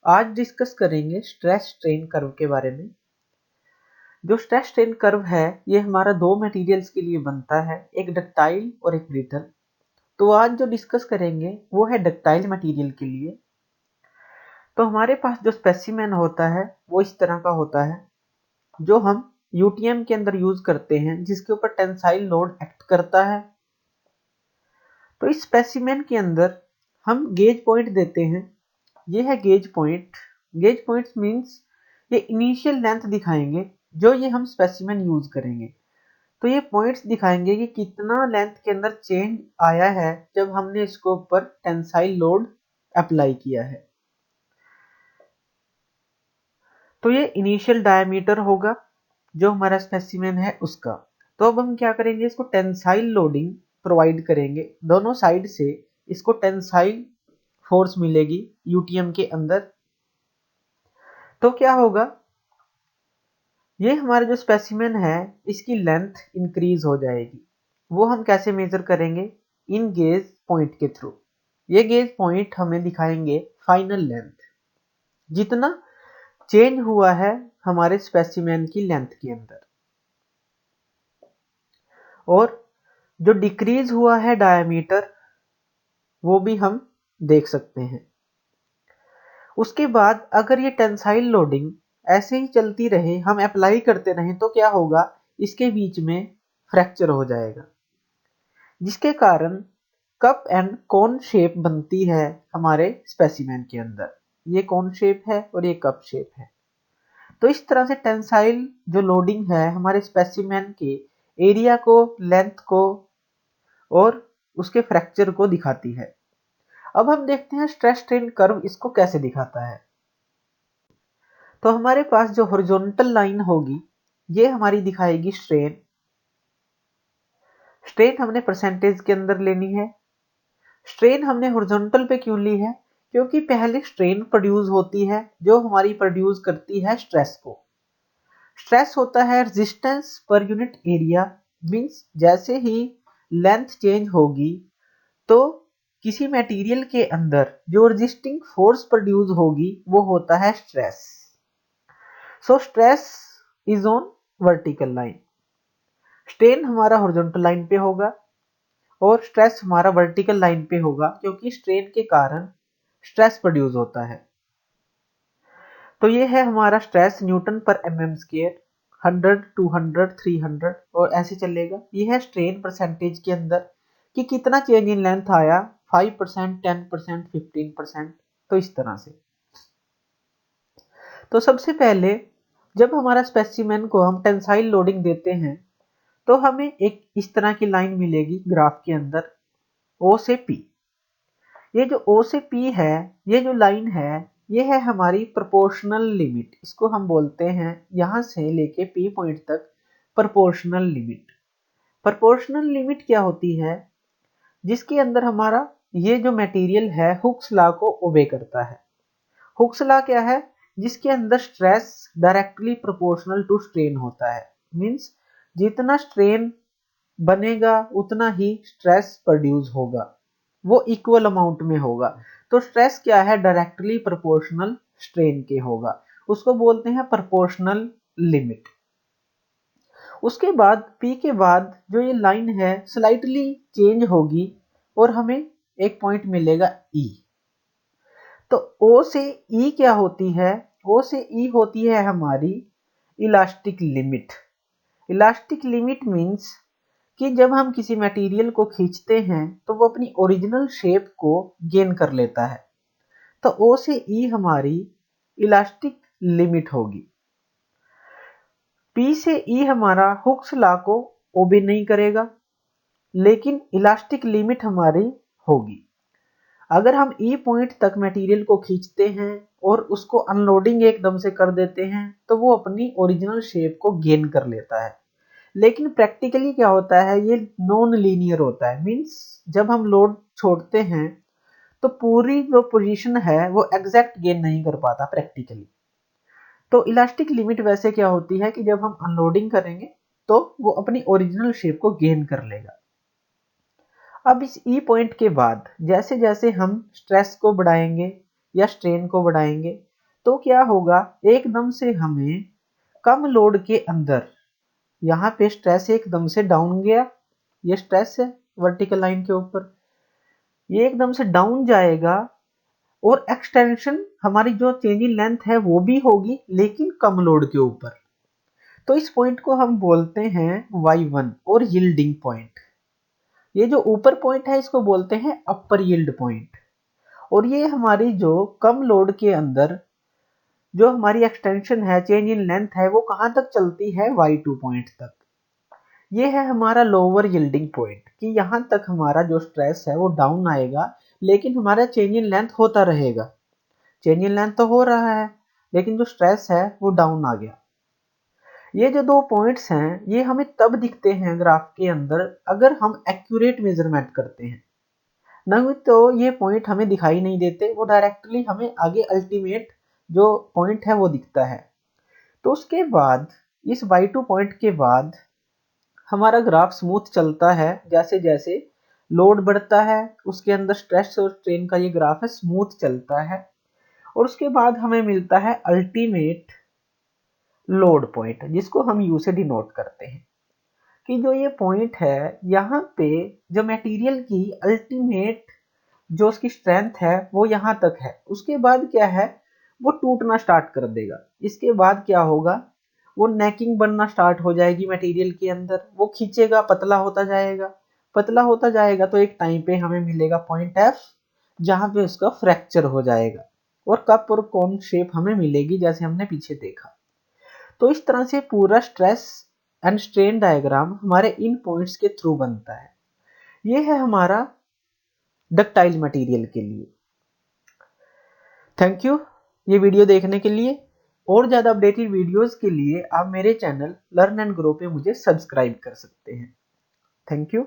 आज डिस्कस करेंगे stress strain curve के बारे में। जो स्ट्रेस स्ट्रेन कर्व है ये हमारा दो मटेरियल्स के लिए बनता है, एक डक्टाइल और एक ब्रिटल। तो आज जो डिस्कस करेंगे वो है डक्टाइल मटेरियल के लिए। तो हमारे पास जो स्पेसिमेन होता है वो इस तरह का होता है, जो हम यूटीएम के अंदर यूज करते हैं, जिसके ऊपर टेंसाइल लोड एक्ट करता है। तो इस स्पेसिमेन के अंदर हम गेज पॉइंट देते हैं। ये है gauge point. Gauge point means ये इनिशियल लेंथ दिखाएंगे जो ये हम स्पेसिमेन यूज करेंगे। तो ये पॉइंट्स दिखाएंगे कि कितना लेंथ के अंदर चेंज आया है जब हमने इसको ऊपर टेंसाइल लोड अप्लाई किया है। तो ये इनिशियल डायमीटर होगा जो हमारा स्पेसिमेन है उसका। तो अब हम क्या करेंगे, इसको टेंसाइल लोडिंग प्रोवाइड करेंगे दोनों साइड से। इसको टेंसाइल फोर्स मिलेगी यूटीएम के अंदर। तो क्या होगा, ये हमारा जो स्पेसिमेन है इसकी लेंथ इंक्रीज हो जाएगी। वो हम कैसे मेजर करेंगे, इन गेज पॉइंट के थ्रू। ये गेज पॉइंट हमें दिखाएंगे फाइनल लेंथ, जितना चेंज हुआ है हमारे स्पेसिमेन की लेंथ के अंदर, और जो डिक्रीज हुआ है डायमीटर वो भी हम देख सकते हैं। उसके बाद अगर ये टेंसाइल लोडिंग ऐसे ही चलती रहे, हम अप्लाई करते रहें, तो क्या होगा, इसके बीच में फ्रैक्चर हो जाएगा, जिसके कारण कप एंड कोन शेप बनती है हमारे स्पेसिमेन के अंदर। ये कोन शेप है और ये कप शेप है। तो इस तरह से टेंसाइल जो लोडिंग है हमारे स्पेसिमेन के एरिया को, लेंथ को और उसके फ्रैक्चर को दिखाती है। अब हम देखते हैं स्ट्रेस स्ट्रेन कर्व इसको कैसे दिखाता है। तो हमारे पास जो हॉरिजॉन्टल लाइन होगी ये हमारी दिखाएगी स्ट्रेन। स्ट्रेन हमने परसेंटेज के अंदर लेनी है। स्ट्रेन हमने हॉरिजॉन्टल पे क्यों ली है, क्योंकि पहले स्ट्रेन प्रोड्यूस होती है जो हमारी प्रोड्यूस करती है स्ट्रेस को। स्ट्रेस होता है resistance per unit area, means जैसे ही लेंथ चेंज होगी तो किसी मटेरियल के अंदर जो रेजिस्टिंग फोर्स प्रोड्यूस होगी वो होता है stress. So stress is on vertical line. Strain हमारा हॉरिजॉन्टल लाइन पे होगा और स्ट्रेस हमारा वर्टिकल लाइन पे होगा, क्योंकि स्ट्रेन के कारण स्ट्रेस प्रोड्यूस होता है। तो ये है हमारा स्ट्रेस न्यूटन पर mm स्क्वायर, 100, 200, 300 और ऐसे चलेगा। ये है स्ट्रेन परसेंटेज के अंदर कि कितना चेंज इन लेंथ आया, 5%, 10%, 15%। तो इस तरह से। तो सबसे पहले जब हमारा स्पेसिमेन को हम टेंसाइल लोडिंग देते हैं तो हमें एक इस तरह की लाइन मिलेगी ग्राफ के अंदर, O से P। ये जो O से P है, ये जो लाइन है, ये है हमारी प्रोपोर्शनल लिमिट। इसको हम बोलते हैं यहां से लेके P पॉइंट तक प्रोपोर्शनल लिमिट। प्रोपोर्शनल लिमिट क्या होती है, जिसके अंदर हमारा ये जो मटेरियल है हुक्स लॉ को ओबे करता है। हुक्स लॉ क्या है, जिसके अंदर stress directly proportional to strain होता है। मींस जितना स्ट्रेन बनेगा उतना ही स्ट्रेस प्रोड्यूस होगा, वो इक्वल अमाउंट में होगा। तो स्ट्रेस क्या है, डायरेक्टली प्रोपोर्शनल स्ट्रेन के होगा। उसको बोलते हैं प्रोपोर्शनल लिमिट। उसके बाद P के बाद जो ये लाइन है स्लाइटली चेंज होगी और हमें एक पॉइंट मिलेगा E। तो O से E क्या होती है, O से E होती है हमारी elastic limit. Elastic limit means कि जब हम किसी मटेरियल को खींचते हैं तो वो अपनी ओरिजिनल शेप को गेन कर लेता है। तो O से E हमारी इलास्टिक लिमिट होगी। P से E हमारा हुक्स लॉ को ओबे नहीं करेगा, लेकिन इलास्टिक लिमिट हमारी होगी। अगर हम E पॉइंट तक मटेरियल को खींचते हैं और उसको अनलोडिंग एकदम से कर देते हैं तो वो अपनी ओरिजिनल शेप को गेन कर लेता है। लेकिन प्रैक्टिकली क्या होता है, ये नॉन लीनियर होता है। मींस जब हम लोड छोड़ते हैं तो पूरी जो पोजीशन है वो एग्जैक्ट गेन नहीं कर पाता प्रैक्टिकली। तो इलास्टिक लिमिट वैसे क्या होती है कि जब हम अनलोडिंग करेंगे तो वो अपनी ओरिजिनल शेप को गेन कर लेगा। अब इस ई पॉइंट के बाद जैसे जैसे हम स्ट्रेस को बढ़ाएंगे या स्ट्रेन को बढ़ाएंगे, तो क्या होगा, एकदम से हमें कम लोड के अंदर यहाँ पे स्ट्रेस एकदम से डाउन गया, ये स्ट्रेस है वर्टिकल लाइन के ऊपर, ये एकदम से डाउन जाएगा और एक्सटेंशन हमारी जो चेंज इन लेंथ है वो भी होगी लेकिन कम लोड के ऊपर। तो इस पॉइंट को हम बोलते हैं y1 और यील्डिंग पॉइंट। ये जो ऊपर पॉइंट है इसको बोलते हैं अपर यील्ड पॉइंट। और ये हमारी जो कम लोड के अंदर जो हमारी एक्सटेंशन है, चेंज इन लेंथ है, वो कहां तक चलती है, y2 पॉइंट तक। ये है हमारा लोअर यील्डिंग पॉइंट कि यहां तक हमारा जो स्ट्रेस है वो डाउन आएगा लेकिन हमारा चेंज इन लेंथ होता रहेगा। चेंज इन लेंथ तो हो रहा है लेकिन जो स्ट्रेस है वो डाउन आ गया। ये जो दो पॉइंट्स हैं ये हमें तब दिखते हैं ग्राफ के अंदर अगर हम एक्यूरेट मेजरमेंट करते हैं, नहीं तो ये पॉइंट हमें दिखाई नहीं देते, वो डायरेक्टली हमें आगे अल्टीमेट जो पॉइंट है वो दिखता है। तो उसके बाद इस y2 पॉइंट के बाद हमारा ग्राफ स्मूथ चलता है, जैसे जैसे लोड बढ़ता है उसके अंदर स्ट्रेस और स्ट्रेन का ये ग्राफ है स्मूथ चलता है। और उसके बाद हमें मिलता है अल्टीमेट लोड पॉइंट जिसको हम यू से डिनोट करते हैं कि जो ये पॉइंट है यहाँ पे जो मटेरियल की अल्टीमेट जो उसकी स्ट्रेंथ है वो यहाँ तक है। उसके बाद क्या है, वो टूटना स्टार्ट कर देगा। इसके बाद क्या होगा, वो नेकिंग बनना स्टार्ट हो जाएगी मटेरियल के अंदर, वो खींचेगा, पतला होता जाएगा। पतला होता जाएगा तो एक टाइम पे हमें मिलेगा पॉइंट एफ जहां पे उसका फ्रैक्चर हो जाएगा और कप और कोन शेप हमें मिलेगी जैसे हमने पीछे देखा। तो इस तरह से पूरा स्ट्रेस एंड स्ट्रेन डायग्राम हमारे इन पॉइंट्स के थ्रू बनता है। ये है हमारा डक्टाइल मटेरियल के लिए। थैंक यू ये वीडियो देखने के लिए। और ज़्यादा अपडेटेड वीडियोस के लिए आप मेरे चैनल लर्न एंड ग्रो पे मुझे सब्सक्राइब कर सकते हैं। Thank you.